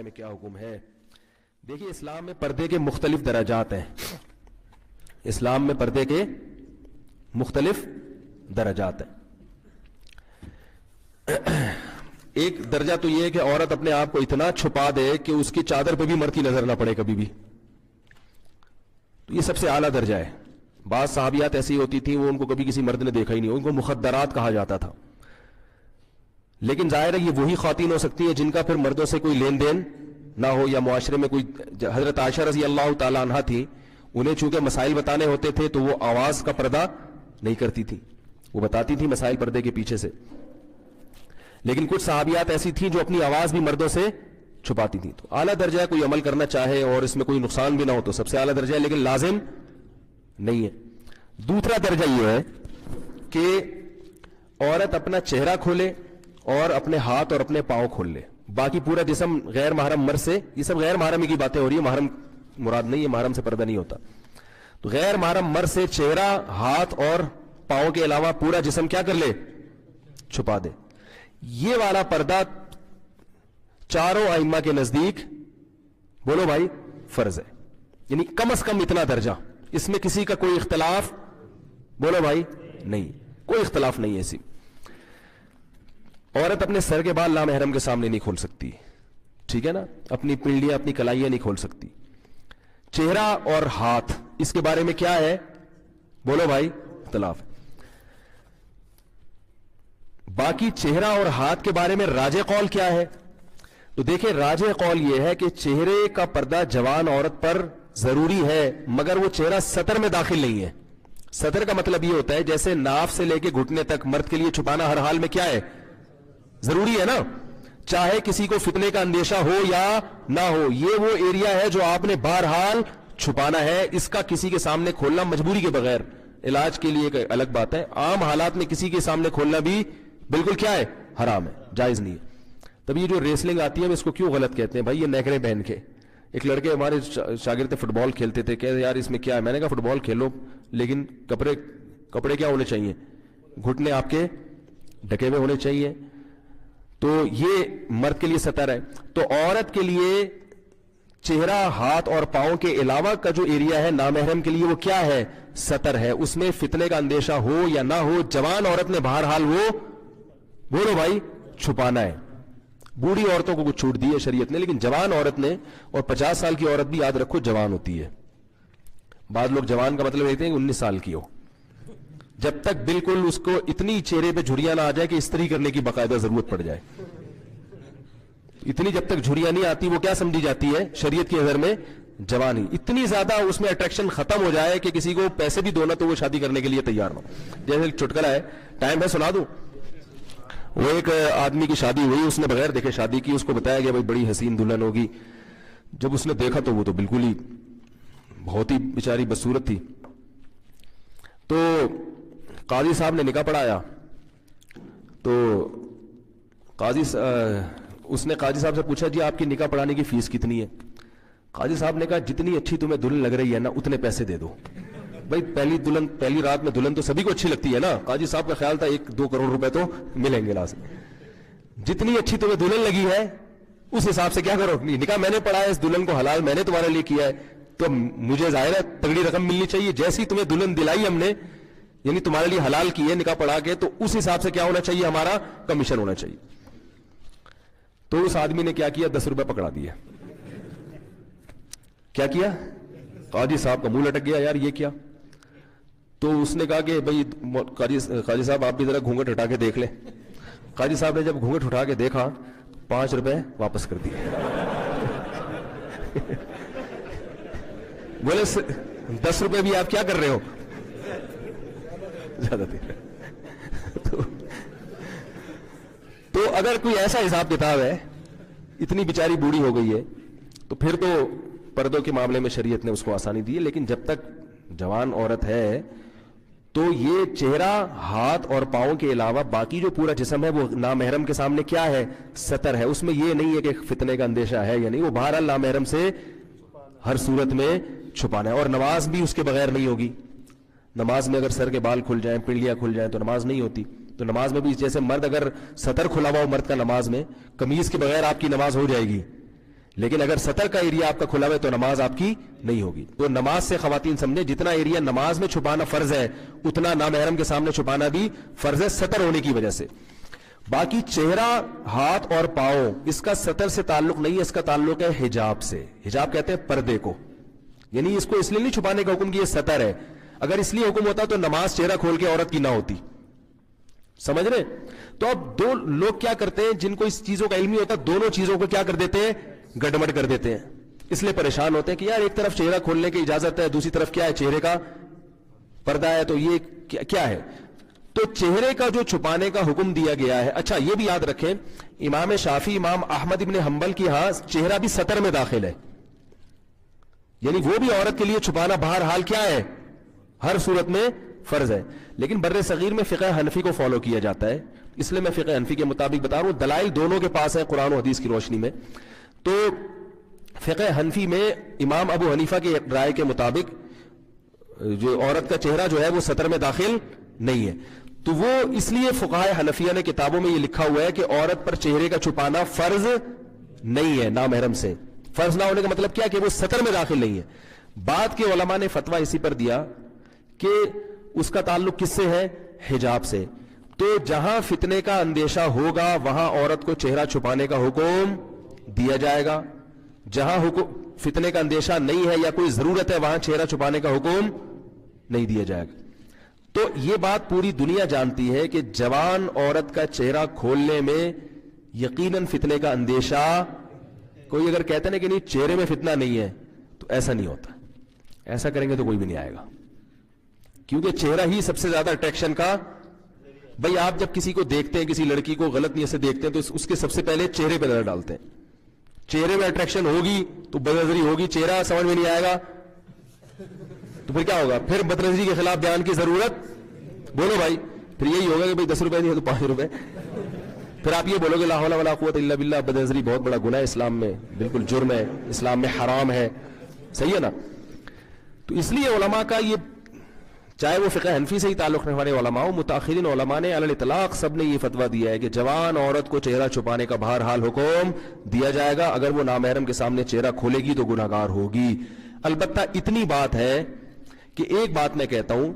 میں کیا حکم ہے؟ دیکھیے اسلام میں پردے کے مختلف درجات ہیں. اسلام میں پردے کے مختلف درجات ہیں. ایک درجہ تو یہ ہے کہ عورت اپنے آپ کو اتنا چھپا دے کہ اس کی چادر پہ بھی مرد کی نظر نہ پڑے کبھی بھی. تو یہ سب سے اعلیٰ درجہ ہے. بعض صحابیات ایسی ہوتی تھیں وہ ان کو کبھی کسی مرد نے دیکھا ہی نہیں, ان کو مخدرات کہا جاتا تھا. لیکن ظاہر ہے یہ وہی خواتین ہو سکتی ہیں جن کا پھر مردوں سے کوئی لین دین نہ ہو, یا معاشرے میں کوئی. حضرت عائشہ رضی اللہ تعالیٰ عنہا تھی, انہیں چونکہ مسائل بتانے ہوتے تھے تو وہ آواز کا پردہ نہیں کرتی تھی, وہ بتاتی تھی مسائل پردے کے پیچھے سے. لیکن کچھ صحابیات ایسی تھیں جو اپنی آواز بھی مردوں سے چھپاتی تھیں. تو اعلیٰ درجہ ہے, کوئی عمل کرنا چاہے اور اس میں کوئی نقصان بھی نہ ہو تو سب سے اعلیٰ درجہ ہے, لیکن لازم نہیں ہے. دوسرا درجہ یہ ہے کہ عورت اپنا چہرہ کھولے اور اپنے ہاتھ اور اپنے پاؤں کھول لے, باقی پورا جسم غیر محرم مرد سے. یہ سب غیر محرمی کی باتیں ہو رہی ہیں, محرم مراد نہیں ہے, محرم سے پردہ نہیں ہوتا. تو غیر محرم مرد سے چہرہ, ہاتھ اور پاؤں کے علاوہ پورا جسم کیا کر لے, چھپا دے. یہ والا پردہ چاروں ائمہ کے نزدیک بولو بھائی فرض ہے. یعنی کم از کم اتنا درجہ, اس میں کسی کا کوئی اختلاف بولو بھائی نہیں, کوئی اختلاف نہیں ہے. ایسی عورت اپنے سر کے بال لامحرم کے سامنے نہیں کھول سکتی, ٹھیک ہے نا, اپنی پنڈلیاں اپنی کلائیاں نہیں کھول سکتی. چہرہ اور ہاتھ اس کے بارے میں کیا ہے بولو بھائی, اختلاف ہے. باقی چہرہ اور ہاتھ کے بارے میں راجح قول کیا ہے؟ تو دیکھیں راجح قول یہ ہے کہ چہرے کا پردہ جوان عورت پر ضروری ہے, مگر وہ چہرہ سطر میں داخل نہیں ہے. سطر کا مطلب یہ ہوتا ہے جیسے ناف سے لے کے گھٹنے تک مرد کے لیے چھپانا ہر حال میں کیا ہے, ضروری ہے نا, چاہے کسی کو فتنے کا اندیشہ ہو یا نہ ہو. یہ وہ ایریا ہے جو آپ نے بہرحال چھپانا ہے, اس کا کسی کے سامنے کھولنا مجبوری کے بغیر, علاج کے لیے ایک الگ بات ہے, عام حالات میں کسی کے سامنے کھولنا بھی بالکل کیا ہے, حرام ہے, جائز نہیں ہے. تب یہ جو ریسلنگ آتی ہے اس کو کیوں غلط کہتے ہیں بھائی, یہ نیکرے پہن کے. ایک لڑکے ہمارے شاگرد فٹ بال کھیلتے تھے, کہتے یار اس میں کیا ہے, میں نے کہا فٹ بال کھیلو لیکن کپڑے کیا ہونے چاہیے, گھٹنے آپ کے ڈھکے ہوئے ہونے چاہیے. تو یہ مرد کے لیے سطر ہے. تو عورت کے لیے چہرہ, ہاتھ اور پاؤں کے علاوہ کا جو ایریا ہے نامحرم کے لیے وہ کیا ہے, سطر ہے. اس میں فتنے کا اندیشہ ہو یا نہ ہو, جوان عورت نے بہرحال وہ بولو بھائی چھپانا ہے. بوڑھی عورتوں کو کچھ چھوٹ دی ہے شریعت نے, لیکن جوان عورت نے, اور 50 سال کی عورت بھی یاد رکھو جوان ہوتی ہے. بعض لوگ جوان کا مطلب لیتے ہیں کہ 19 سال کی ہو, جب تک بالکل اس کو اتنی چہرے پہ جھریاں نہ آ جائے کہ استری کرنے کی باقاعدہ ضرورت پڑ جائے, اتنی جب تک جھریاں نہیں آتی وہ کیا سمجھی جاتی ہے شریعت کی نظر میں جوانی. اتنی زیادہ اس میں اٹریکشن ختم ہو جائے کہ کسی کو پیسے بھی دو نا تو وہ شادی کرنے کے لیے تیار ہو. جیسے ایک چٹکلا ہے, ٹائم ہے سنا دوں. وہ ایک آدمی کی شادی ہوئی, اس نے بغیر دیکھے شادی کی, اس کو بتایا گیا بھائی بڑی حسین دلہن ہوگی. جب اس نے دیکھا تو وہ تو بالکل ہی بہت ہی بیچاری بدصورت تھی. تو قاضی صاحب نے نکاح پڑھایا. تو اس نے قاضی صاحب سے پوچھا جی آپ کی نکاح پڑھانے کی فیس کتنی ہے؟ قاضی صاحب نے کہا جتنی اچھی تمہیں دلہن لگ رہی ہے نا اتنے پیسے دے دو. بھائی پہلی رات میں دلہن تو سبھی کو اچھی لگتی ہے نا. قاضی صاحب کا خیال تھا 1-2 کروڑ روپے تو ملیں گے لازم. جتنی اچھی تمہیں دلہن لگی ہے اس حساب سے کیا کرو, نکاح میں نے پڑھا ہے, اس دلہن کو حلال میں نے تمہارے لیے کیا ہے, تو مجھے ظاہر ہے تگڑی رقم ملنی چاہیے. جیسی تمہیں دلہن دلائی ہم نے, یعنی تمہارے لیے حلال کی ہے نکاح پڑھا کے, تو اس حساب سے کیا ہونا چاہیے, ہمارا کمیشن ہونا چاہیے. تو اس آدمی نے کیا کیا, 10 روپے پکڑا دیے. کیا کیا, قاضی صاحب کا منہ لٹک گیا, یار یہ کیا. تو اس نے کہا کہ بھائی قاضی صاحب آپ بھی ذرا گھونگھٹ ہٹا کے دیکھ لیں. قاضی صاحب نے جب گھونگھٹ اٹھا کے دیکھا 5 روپے واپس کر دیے. بولے 10 روپے بھی آپ کیا کر رہے ہو, زیادہ دے رہے. تو اگر کوئی ایسا حساب کتاب ہے, اتنی بیچاری بوڑھی ہو گئی ہے, تو پھر تو پردوں کے معاملے میں شریعت نے اس کو آسانی دی ہے. لیکن جب تک جوان عورت ہے تو یہ چہرہ, ہاتھ اور پاؤں کے علاوہ باقی جو پورا جسم ہے وہ نامحرم کے سامنے کیا ہے, سطر ہے. اس میں یہ نہیں ہے کہ فتنے کا اندیشہ ہے یا نہیں, وہ بہرحال نامحرم سے ہر صورت میں چھپانا ہے. اور نماز بھی اس کے بغیر نہیں ہوگی. نماز میں اگر سر کے بال کھل جائیں, پنڈلیاں کھل جائیں تو نماز نہیں ہوتی. تو نماز میں بھی جیسے مرد اگر سطر کھلا ہوا ہو مرد کا نماز میں, قمیض کے بغیر آپ کی نماز ہو جائے گی, لیکن اگر سطر کا ایریا آپ کا کھلا ہوا ہے تو نماز آپ کی نہیں ہوگی. تو نماز سے خواتین سمجھے جتنا ایریا نماز میں چھپانا فرض ہے اتنا نامحرم کے سامنے چھپانا بھی فرض ہے سطر ہونے کی وجہ سے. باقی چہرہ، ہاتھ اور پاؤں، اس کا سطر سے تعلق نہیں ہے، اس کا تعلق ہے حجاب سے. حجاب کہتے ہیں پردے کو، یعنی اس کو اس لیے نہیں چھپانے کا حکم کہ یہ سطر ہے. اگر اس لیے حکم ہوتا تو نماز چہرہ کھول کے عورت کی نہ ہوتی. سمجھ رہے؟ تو اب دو لوگ کیا کرتے ہیں جن کو اس چیزوں کا علم نہیں ہوتا، دونوں چیزوں کو کیا کر دیتے ہیں، گڑبڑ کر دیتے ہیں. اس لیے پریشان ہوتے ہیں کہ یار ایک طرف چہرہ کھولنے کی اجازت ہے، دوسری طرف کیا ہے، چہرے کا پردہ ہے، تو یہ کیا ہے. تو چہرے کا جو چھپانے کا حکم دیا گیا ہے. اچھا یہ بھی یاد رکھیں، امام شافعی، امام احمد ابن حنبل کی ہاں چہرہ بھی سطر میں داخل ہے، یعنی وہ بھی عورت کے لیے چھپانا بہرحال کیا ہے، ہر صورت میں فرض ہے. لیکن بر صغیر میں فقہ حنفی کو فالو کیا جاتا ہے، اس لیے میں فقہ حنفی کے مطابق بتا رہا ہوں. دلائل دونوں کے پاس ہے قرآن و حدیث کی روشنی میں. تو فقہ حنفی میں امام ابو حنیفہ کی رائے کے مطابق جو عورت کا چہرہ جو ہے وہ سطر میں داخل نہیں ہے. تو وہ اس لیے فقہائے حنفیہ نے کتابوں میں یہ لکھا ہوا ہے کہ عورت پر چہرے کا چھپانا فرض نہیں ہے نامحرم سے. فرض نہ ہونے کا مطلب کیا کہ وہ سطر میں داخل نہیں ہے. بعد کے علماء نے فتویٰ اسی پر دیا کہ اس کا تعلق کس سے ہے، حجاب سے. تو جہاں فتنے کا اندیشہ ہوگا وہاں عورت کو چہرہ چھپانے کا حکم دیا جائے گا. جہاں فتنے کا اندیشہ نہیں ہے یا کوئی ضرورت ہے وہاں چہرہ چھپانے کا حکم نہیں دیا جائے گا. تو یہ بات پوری دنیا جانتی ہے کہ جوان عورت کا چہرہ کھولنے میں یقیناً فتنے کا اندیشہ. کوئی اگر کہتے ہیں کہ نہیں چہرے میں فتنہ نہیں ہے تو ایسا نہیں ہوتا. ایسا کریں گے تو کوئی بھی نہیں آئے گا، کیونکہ چہرہ ہی سب سے زیادہ اٹریکشن کا. بھائی آپ جب کسی کو دیکھتے ہیں، کسی لڑکی کو غلط نیت سے دیکھتے ہیں تو اس کے سب سے پہلے چہرے پہ نظر ڈالتے ہیں. چہرے میں اٹریکشن ہوگی تو بدنظری ہوگی، چہرہ سمجھ میں نہیں آئے گا تو پھر کیا ہوگا، پھر بدنظری کے خلاف بیان کی ضرورت. بولو بھائی، پھر یہی ہوگا کہ بھائی 10 روپے نہیں ہے تو 5 روپے. پھر آپ یہ بولو گے لا حول ولا قوت الا باللہ. بدنظری بہت بڑا گناہ ہے اسلام میں، بالکل جرم ہے، اسلام میں حرام ہے. صحیح ہے نا؟ تو اس لیے علماء کا یہ، چاہے وہ فقہ حنفی سے ہی تعلق رکھنے والے علماء ہو، متاخرین علماء نے علی الاطلاق سب نے یہ فتویٰ دیا ہے کہ جوان عورت کو چہرہ چھپانے کا بہرحال حکم دیا جائے گا. اگر وہ نامحرم کے سامنے چہرہ کھولے گی تو گناہگار ہوگی. البتہ اتنی بات ہے کہ ایک بات میں کہتا ہوں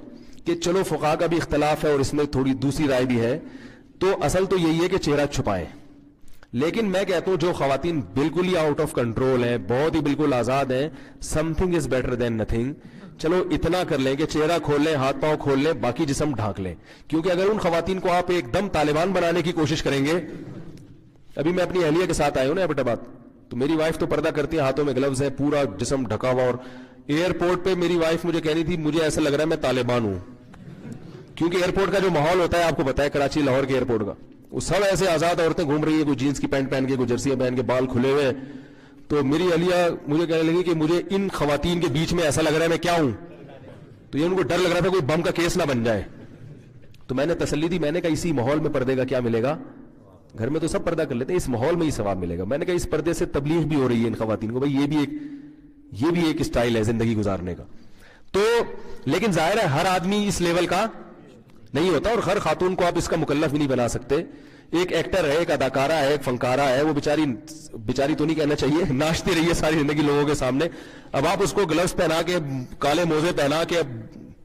کہ چلو فقہاء کا بھی اختلاف ہے اور اس میں تھوڑی دوسری رائے بھی ہے، تو اصل تو یہی ہے کہ چہرہ چھپائیں. لیکن میں کہتا ہوں جو خواتین بالکل ہی آؤٹ آف کنٹرول ہیں، بہت ہی بالکل آزاد ہیں، some thing is better than nothing. چلو اتنا کر لیں کہ چہرہ کھول لیں، ہاتھ پاؤں کھول لیں، باقی جسم ڈھانک لیں. کیونکہ اگر ان خواتین کو آپ ایک دم طالبان بنانے کی کوشش کریں گے، ابھی میں اپنی اہلیہ کے ساتھ آیا ہوں نا ایبٹ، تو میری وائف تو پردہ کرتی ہے، ہاتھوں میں گلوز ہے، پورا جسم ڈھکا ہوا. اور ایئرپورٹ پہ میری وائف مجھے کہنی تھی مجھے ایسا لگ رہا ہے میں طالبان ہوں. کیونکہ ایئرپورٹ کا جو ماحول ہوتا ہے آپ کو پتا ہے، کراچی لاہور کے ایئرپورٹ کا، وہ سب ایسے آزاد عورتیں گھوم رہی ہیں، کوئی جینس کی پینٹ پہن کے، کوئی جرسیاں پہن کے، بال کھلے ہوئے. تو میری اہلیہ مجھے کہنے لگی کہ مجھے ان خواتین کے بیچ میں ایسا لگ رہا ہے میں کیا ہوں. تو یہ ان کو ڈر لگ رہا تھا کوئی بم کا کیس نہ بن جائے. تو میں نے تسلی دی، میں نے کہا اسی ماحول میں پردے کا کیا ملے گا، گھر میں تو سب پردہ کر لیتے ہیں، اس ماحول میں ہی ثواب ملے گا. میں نے کہا اس پردے سے تبلیغ بھی ہو رہی ہے ان خواتین کو، بھائی یہ بھی ایک اسٹائل ہے زندگی گزارنے کا. تو لیکن ظاہر ہے ہر آدمی اس لیول کا نہیں ہوتا، اور ہر خاتون کو آپ اس کا مکلف بھی نہیں بنا سکتے. ایک ایکٹر ہے، ایک اداکارہ ہے، ایک فنکارہ ہے، وہ بیچاری تو نہیں کہنا چاہیے، ناچتی رہی ہے ساری زندگی لوگوں کے سامنے. اب آپ اس کو گلوز پہنا کے، کالے موزے پہنا کے،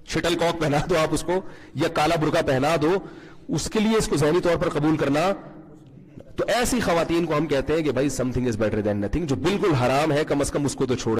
شٹل کاک پہنا دو آپ اس کو، یا کالا برقع پہنا دو، اس کے لیے اس کو ذہنی طور پر قبول کرنا. تو ایسی خواتین کو ہم کہتے ہیں کہ بھائی some thing is better than nothing. جو بالکل حرام ہے کم از کم اس کو تو چھوڑ